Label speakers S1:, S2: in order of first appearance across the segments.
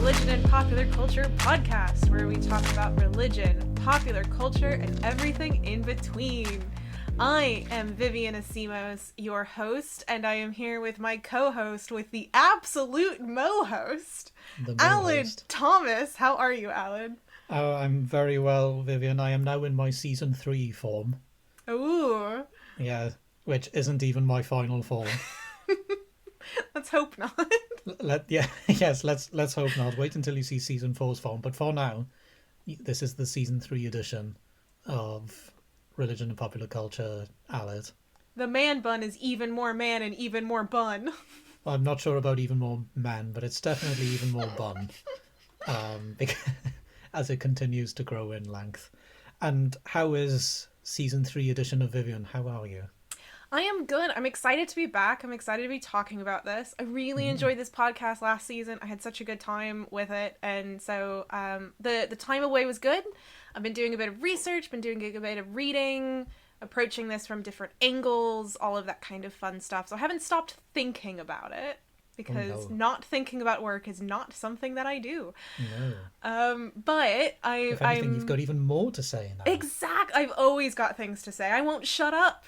S1: Religion and Popular Culture podcast, where we talk about religion, popular culture, and everything in between. I am Vivian Asimos, your host, and I am here with my co-host, with the absolute mo-host, Alan Thomas. How are you, Alan?
S2: Oh, I'm very well, Vivian. I am now in my season 3 form.
S1: Ooh.
S2: Yeah, which isn't even my final form.
S1: Let's hope not.
S2: Let's hope not. Wait until you see season 4's form. But for now, this is the season 3 edition of Religion and Popular Culture, Alad.
S1: The man bun is even more man and even more bun.
S2: Well, I'm not sure about even more man, but it's definitely even more bun. Because, as it continues to grow in length. And how is season 3 edition of Vivian? How are you?
S1: I am good. I'm excited to be back. I'm excited to be talking about this. I really enjoyed this podcast last season. I had such a good time with it. And so the time away was good. I've been doing a bit of research, been doing a bit of reading, approaching this from different angles, all of that kind of fun stuff. So I haven't stopped thinking about it because not thinking about work is not something that I do.
S2: No.
S1: But
S2: if anything, you've got even more to say now.
S1: Exactly. I've always got things to say. I won't shut up.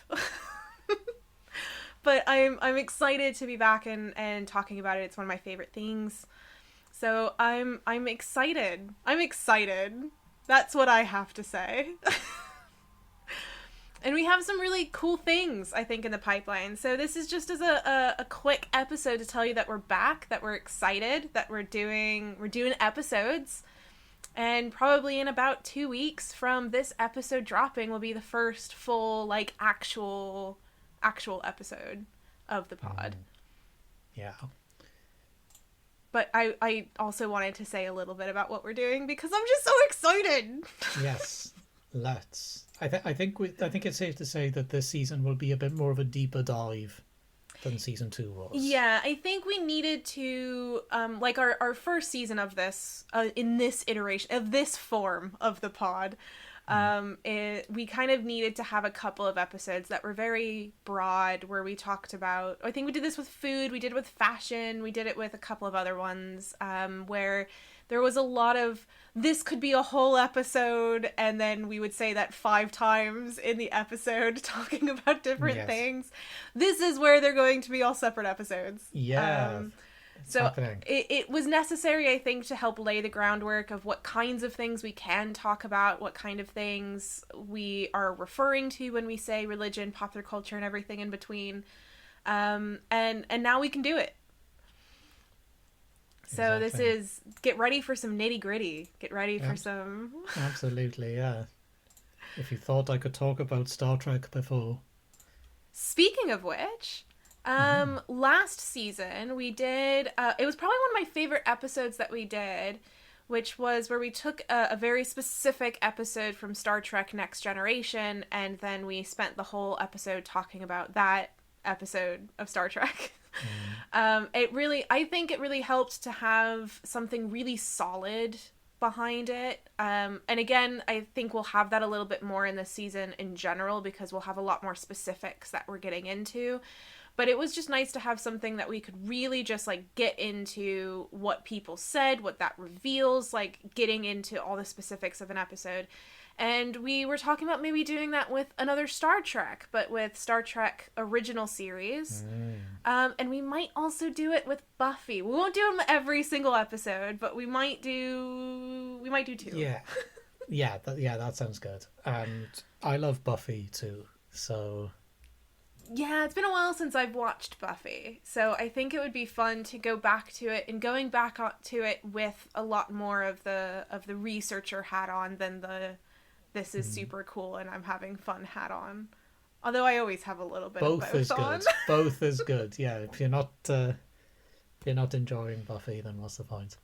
S1: But I'm excited to be back and talking about it. It's one of my favorite things. So I'm excited. I'm excited. That's what I have to say. And we have some really cool things, I think, in the pipeline. So this is just as a quick episode to tell you that we're back, that we're excited, that we're doing episodes. And probably in about 2 weeks from this episode dropping will be the first full, actual episode of the pod.
S2: Yeah.
S1: But I also wanted to say a little bit about what we're doing because I'm just so excited.
S2: Yes, let's. I think it's safe to say that this season will be a bit more of a deeper dive than season 2 was.
S1: Yeah, I think we needed to our first season of this in this iteration of this form of the pod. We kind of needed to have a couple of episodes that were very broad, where we talked about, I think we did this with food, we did it with fashion, we did it with a couple of other ones, where there was a lot of, this could be a whole episode, and then we would say that 5 times in the episode, talking about different things. This is where they're going to be all separate episodes.
S2: Yeah.
S1: So it was necessary, I think, to help lay the groundwork of what kinds of things we can talk about, what kind of things we are referring to when we say religion, popular culture, and everything in between. And now we can do it. So This is, get ready for some nitty gritty. Get ready for some...
S2: Absolutely, yeah. If you thought I could talk about Star Trek before.
S1: Speaking of which... last season we did, it was probably one of my favorite episodes that we did, which was where we took a very specific episode from Star Trek Next Generation, and then we spent the whole episode talking about that episode of Star Trek. I think it really helped to have something really solid behind it. And again, I think we'll have that a little bit more in this season in general, because we'll have a lot more specifics that we're getting into. But it was just nice to have something that we could really just, get into what people said, what that reveals, getting into all the specifics of an episode. And we were talking about maybe doing that with another Star Trek, but with Star Trek original series. And we might also do it with Buffy. We won't do them every single episode, but we might do 2.
S2: Yeah. Yeah, that sounds good. And I love Buffy too, so...
S1: Yeah, it's been a while since I've watched Buffy, so I think it would be fun to go back to it, and going back to it with a lot more of the researcher hat on than the this is super cool and I'm having fun hat on. Although I always have a little bit of both
S2: is
S1: on.
S2: Good. Both is good. Yeah, if you're not enjoying Buffy, then what's the point?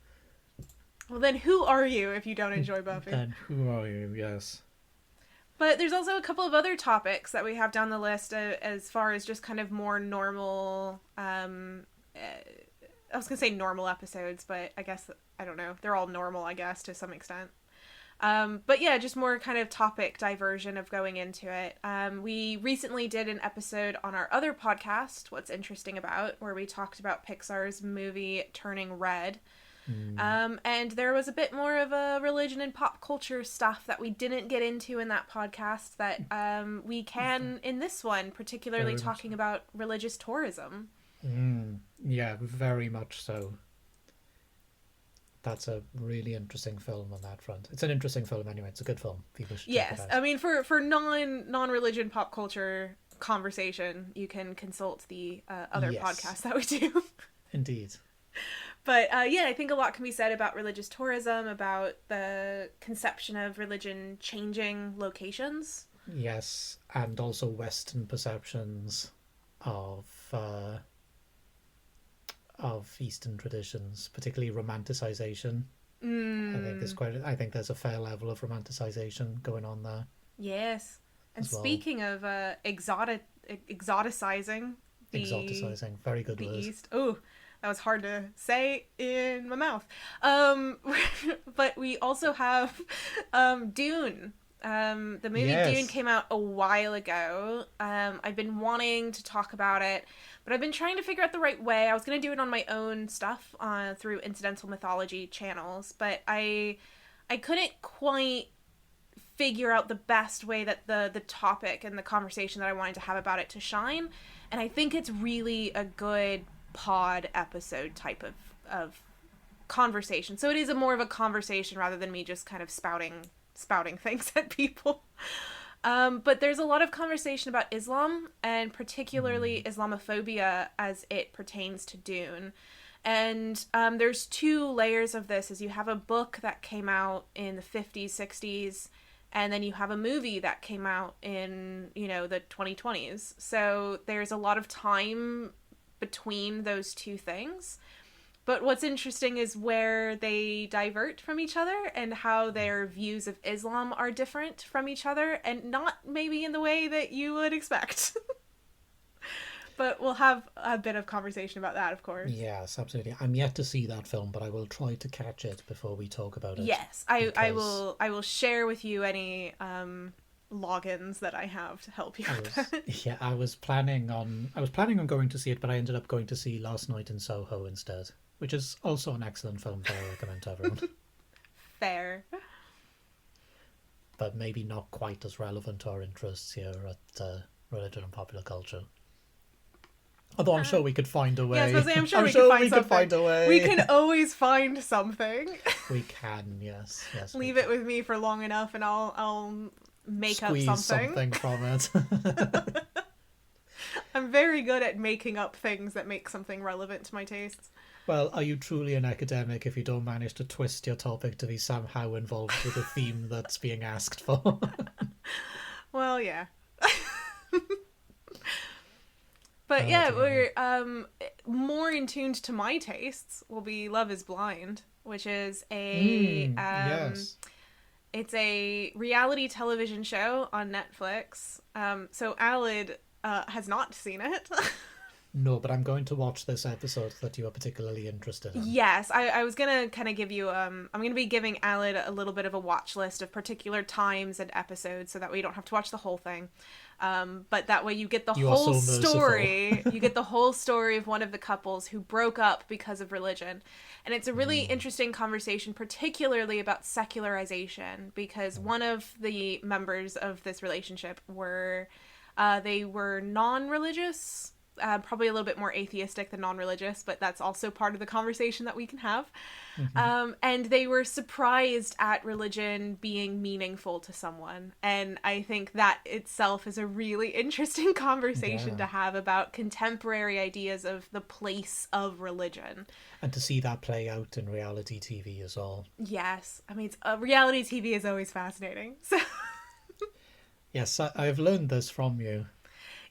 S1: Well, then who are you if you don't enjoy Buffy?
S2: Then who are you? Yes.
S1: But there's also a couple of other topics that we have down the list as far as just kind of more normal, I was going to say normal episodes, but I guess, I don't know, they're all normal, I guess, to some extent. But yeah, just more kind of topic diversion of going into it. We recently did an episode on our other podcast, What's Interesting About, where we talked about Pixar's movie Turning Red. And there was a bit more of a religion and pop culture stuff that we didn't get into in that podcast that we can in this one, particularly
S2: Very much
S1: talking about religious tourism.
S2: Yeah, very much so. That's a really interesting film on that front. It's an interesting film anyway. It's a good film. People should check it
S1: Yes,
S2: out.
S1: I mean for non-religion pop culture conversation, you can consult the other
S2: Yes.
S1: podcasts that we do.
S2: Indeed.
S1: But yeah, I think a lot can be said about religious tourism, about the conception of religion changing locations.
S2: Yes, and also Western perceptions of Eastern traditions, particularly romanticization. I think there's a fair level of romanticization going on there.
S1: Yes. And
S2: as well.
S1: speaking of exoticizing
S2: Exoticizing, very good
S1: the
S2: word.
S1: East. Oh, that was hard to say in my mouth. But we also have Dune. The movie
S2: Yes.
S1: Dune came out a while ago. I've been wanting to talk about it, but I've been trying to figure out the right way. I was going to do it on my own stuff through Incidental Mythology channels, but I couldn't quite figure out the best way that the topic and the conversation that I wanted to have about it to shine. And I think it's really a good pod episode type of conversation. So it is more of a conversation rather than me just kind of spouting things at people. But there's a lot of conversation about Islam, and particularly Islamophobia as it pertains to Dune. And there's two layers of this. Is you have a book that came out in the 50s, 60s, and then you have a movie that came out in, the 2020s. So there's a lot of time between those two things. But what's interesting is where they divert from each other and how their views of Islam are different from each other, and not maybe in the way that you would expect. But we'll have a bit of conversation about that, of course.
S2: Yes, absolutely. I'm yet to see that film, but I will try to catch it before we talk about it.
S1: Yes, I will share with you any logins that I have to help you with that.
S2: Yeah, I was planning on going to see it, but I ended up going to see Last Night in Soho instead, which is also an excellent film that I recommend to everyone.
S1: Fair.
S2: But maybe not quite as relevant to our interests here at Religion and Popular Culture. Although I'm sure we could find a way.
S1: Yeah, I was going to say, I'm sure we could
S2: find a way.
S1: We can always find something.
S2: We can, yes.
S1: Leave it with me for long enough and I'll make
S2: Squeeze
S1: up something
S2: from it.
S1: I'm very good at making up things that make something relevant to my tastes.
S2: Well, are you truly an academic if you don't manage to twist your topic to be somehow involved with the theme that's being asked for?
S1: Well, yeah. But yeah, we're more in tuned to my tastes will be Love is Blind, which is
S2: yes.
S1: It's a reality television show on Netflix. So Alid has not seen it.
S2: No, but I'm going to watch this episode that you are particularly interested in.
S1: Yes, I was gonna kind of give you I'm gonna be giving Alid a little bit of a watch list of particular times and episodes so that way you don't have to watch the whole thing. But that way you get the whole story. You get the whole story of one of the couples who broke up because of religion. And it's a really interesting conversation, particularly about secularization, because one of the members of this relationship were non-religious. Probably a little bit more atheistic than non-religious, but that's also part of the conversation that we can have. And they were surprised at religion being meaningful to someone. And I think that itself is a really interesting conversation to have about contemporary ideas of the place of religion.
S2: And to see that play out in reality TV as well.
S1: Yes. I mean, reality TV is always fascinating. So
S2: Yes, I've learned this from you.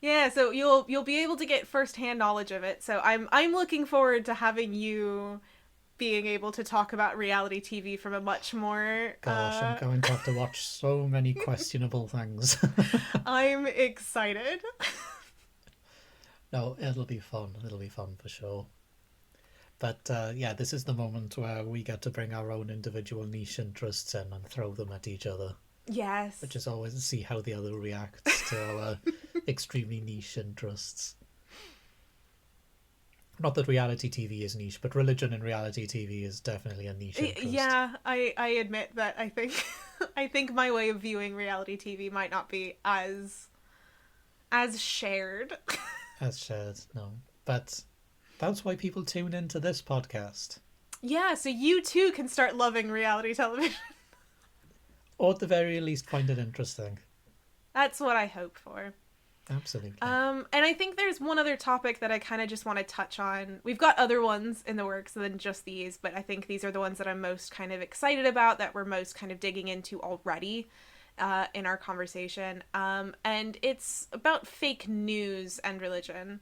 S1: Yeah, so you'll be able to get first-hand knowledge of it. So I'm looking forward to having you being able to talk about reality TV from a much more
S2: Gosh, I'm going to have to watch so many questionable things.
S1: I'm excited.
S2: No, it'll be fun. It'll be fun for sure. But yeah, this is the moment where we get to bring our own individual niche interests in and throw them at each other.
S1: Yes.
S2: Which is always to see how the other reacts to our extremely niche interests. Not that reality TV is niche, but religion in reality TV is definitely a niche interest.
S1: Yeah, I admit that I think I think my way of viewing reality TV might not be as shared.
S2: As shared, no. But that's why people tune into this podcast.
S1: Yeah, so you too can start loving reality television.
S2: Or at the very least find it interesting.
S1: That's what I hope for.
S2: Absolutely.
S1: And I think there's one other topic that I kind of just want to touch on. We've got other ones in the works than just these, but I think these are the ones that I'm most kind of excited about, that we're most kind of digging into already in our conversation. And it's about fake news and religion.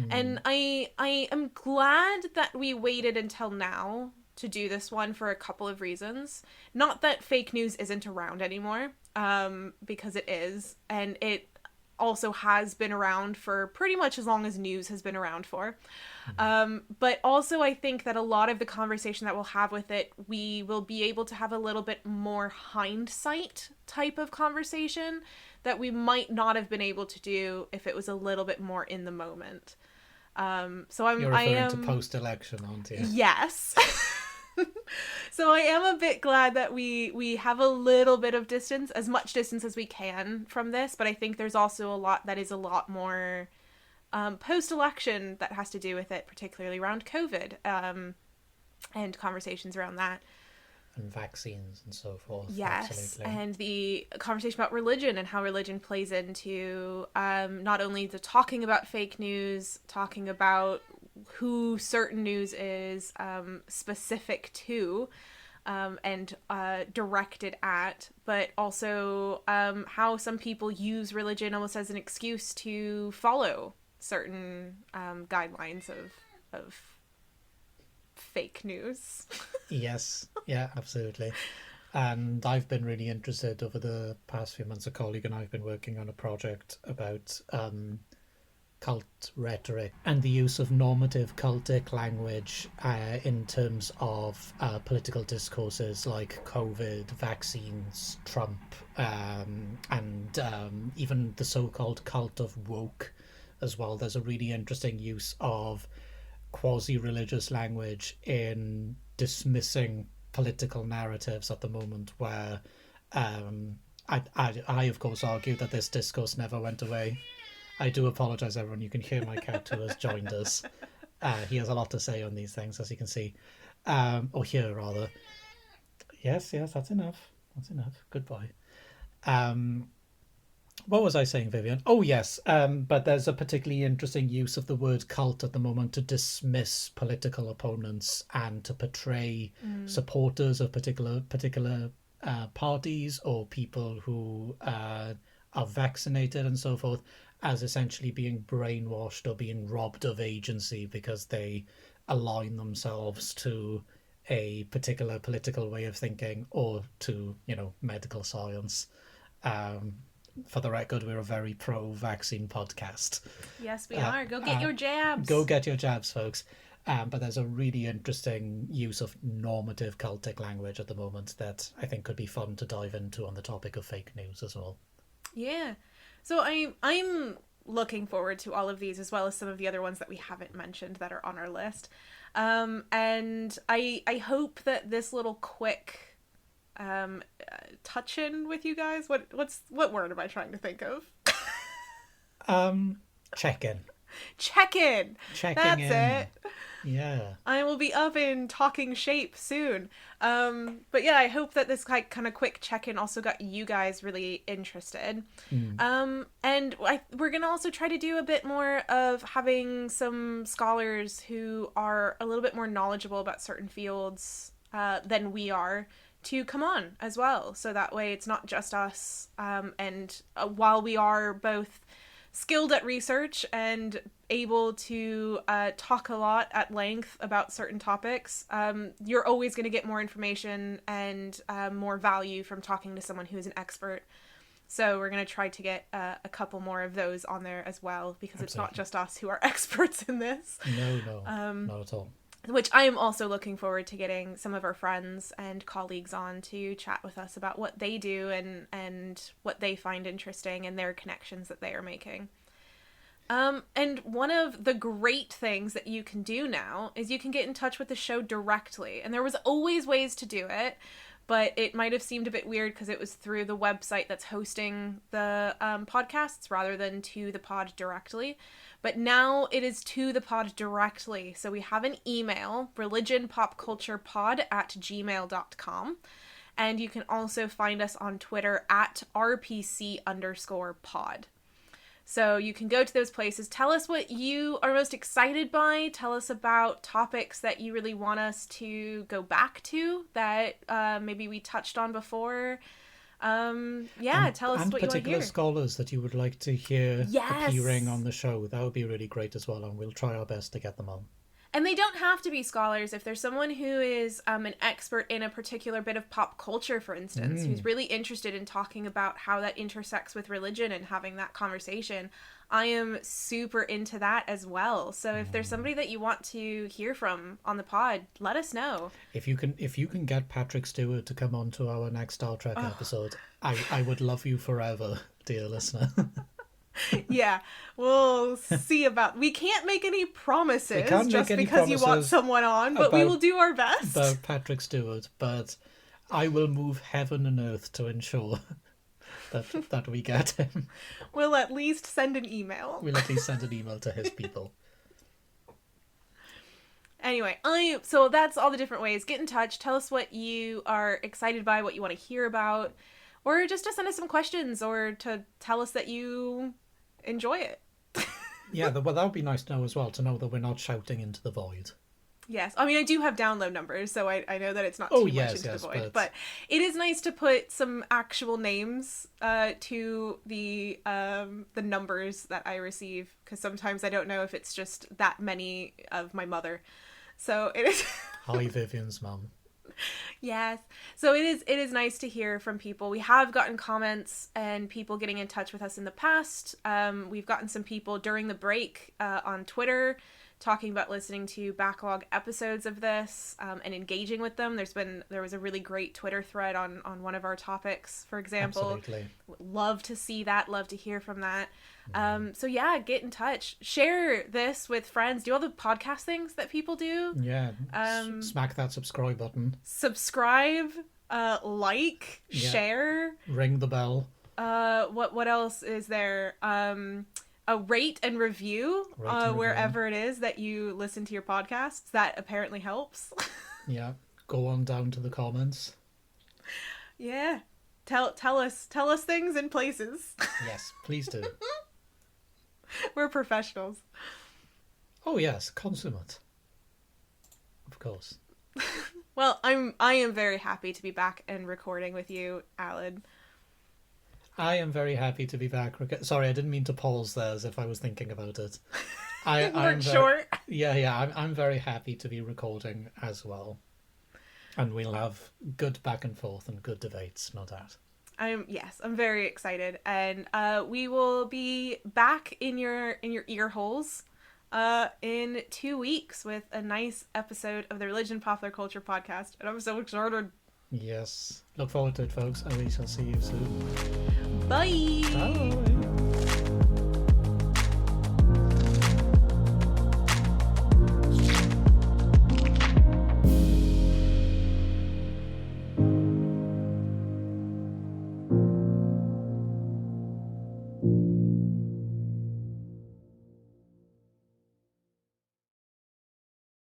S1: And I am glad that we waited until now to do this one for a couple of reasons. Not that fake news isn't around anymore, because it is, and it also has been around for pretty much as long as news has been around for. But also I think that a lot of the conversation that we'll have with it, we will be able to have a little bit more hindsight type of conversation that we might not have been able to do if it was a little bit more in the moment. So
S2: You're referring to post-election, aren't you?
S1: Yes. So I am a bit glad that we have a little bit of distance, as much distance as we can from this, but I think there's also a lot that is a lot more post-election that has to do with it, particularly around COVID, and conversations around that.
S2: And vaccines and so forth.
S1: Yes,
S2: absolutely.
S1: and the conversation about religion and how religion plays into not only the talking about fake news, talking about who certain news is specific to and directed at, but also how some people use religion almost as an excuse to follow certain guidelines of fake news.
S2: Yes, yeah, absolutely. And I've been really interested over the past few months. A colleague and I have been working on a project about cult rhetoric and the use of normative cultic language in terms of political discourses like COVID, vaccines, Trump, and even the so-called cult of woke as well. There's a really interesting use of quasi-religious language in dismissing political narratives at the moment, where I of course argue that this discourse never went away. I do apologise, everyone. You can hear my cat who has joined us. He has a lot to say on these things, as you can see. Or hear, rather. Yes, that's enough. That's enough. Goodbye. What was I saying, Vivian? Oh, yes. But there's a particularly interesting use of the word cult at the moment to dismiss political opponents and to portray supporters of particular parties or people who are vaccinated and so forth as essentially being brainwashed or being robbed of agency because they align themselves to a particular political way of thinking or to, medical science. For the record, we're a very pro-vaccine podcast.
S1: Yes, we are. Go get your jabs.
S2: Go get your jabs, folks. But there's a really interesting use of normative cultic language at the moment that I think could be fun to dive into on the topic of fake news as well.
S1: Yeah. So I'm looking forward to all of these, as well as some of the other ones that we haven't mentioned that are on our list. And I hope that this little quick touch-in with you guys. What word am I trying to think of?
S2: Check-in.
S1: Check-in.
S2: Checking in.
S1: That's it.
S2: Yeah.
S1: I will be up in talking shape soon. But yeah, I hope that this kind of quick check-in also got you guys really interested. And we're going to also try to do a bit more of having some scholars who are a little bit more knowledgeable about certain fields than we are to come on as well. So that way it's not just us. And while we are both skilled at research and able to talk a lot at length about certain topics, you're always going to get more information and more value from talking to someone who is an expert. So we're going to try to get a couple more of those on there as well, because It's not just us who are experts in this.
S2: No, not at all.
S1: Which I am also looking forward to getting some of our friends and colleagues on to chat with us about what they do and what they find interesting and their connections that they are making. And one of the great things that you can do now is you can get in touch with the show directly. And there was always ways to do it, but it might have seemed a bit weird because it was through the website that's hosting the podcasts rather than to the pod directly. But now it is to the pod directly. So we have an email, religionpopculturepod@gmail.com. And you can also find us on Twitter at @RPC_pod. So you can go to those places. Tell us what you are most excited by. Tell us about topics that you really want us to go back to that maybe we touched on before. Tell us what you want to hear.
S2: Particular scholars that you would like to hear
S1: Yes.
S2: appearing on the show. That would be really great as well, and we'll try our best to get them on.
S1: And they don't have to be scholars. If there's someone who is an expert in a particular bit of pop culture, for instance, who's really interested in talking about how that intersects with religion and having that conversation, I am super into that as well. So if there's somebody that you want to hear from on the pod, let us know.
S2: If you can get Patrick Stewart to come on to our next Star Trek episode, I would love you forever, dear listener.
S1: Yeah, we'll see about. We can't make any promises just because you want someone on, but we will do our best.
S2: About Patrick Stewart, but I will move heaven and earth to ensure that we get him.
S1: We'll at least send an email.
S2: We'll at least send an email to his people.
S1: Anyway, so that's all the different ways. Get in touch. Tell us what you are excited by, what you want to hear about, or just to send us some questions, or to tell us that you enjoy it.
S2: Yeah, well, that would be nice to know as well, to know that we're not shouting into the void.
S1: Yes, I mean, I do have download numbers, so I know that it's not too much into the void, but it is nice to put some actual names to the numbers that I receive, because sometimes I don't know if it's just that many of my mother. So it is.
S2: Hi, Vivian's mum.
S1: Yes. So it is nice to hear from people. We have gotten comments and people getting in touch with us in the past. We've gotten some people during the break on Twitter talking about listening to backlog episodes of this and engaging with them. There was a really great Twitter thread on one of our topics, for example.
S2: Absolutely.
S1: Love to see that. Love to hear from that. So yeah, get in touch. Share this with friends. Do all the podcast things that people do.
S2: Yeah. Smack that subscribe button.
S1: Subscribe, share.
S2: Ring the bell.
S1: What else is there? A rate and review wherever it is that you listen to your podcasts. That apparently helps.
S2: Yeah. Go on down to the comments.
S1: Yeah. Tell us things and places.
S2: Yes, please do.
S1: We're professionals.
S2: Oh yes, consummate. Of course.
S1: Well, I am very happy to be back and recording with you, Alan.
S2: I am very happy to be back. Sorry, I didn't mean to pause there as if I was thinking about it. I'm
S1: short.
S2: Yeah, I'm very happy to be recording as well. And we'll have good back and forth and good debates, no doubt.
S1: I'm very excited, and we will be back in your ear holes in 2 weeks with a nice episode of the Religion Popular Culture podcast, and I'm so excited.
S2: Yes, look forward to it, folks, and we shall see you soon.
S1: Bye.
S2: Bye.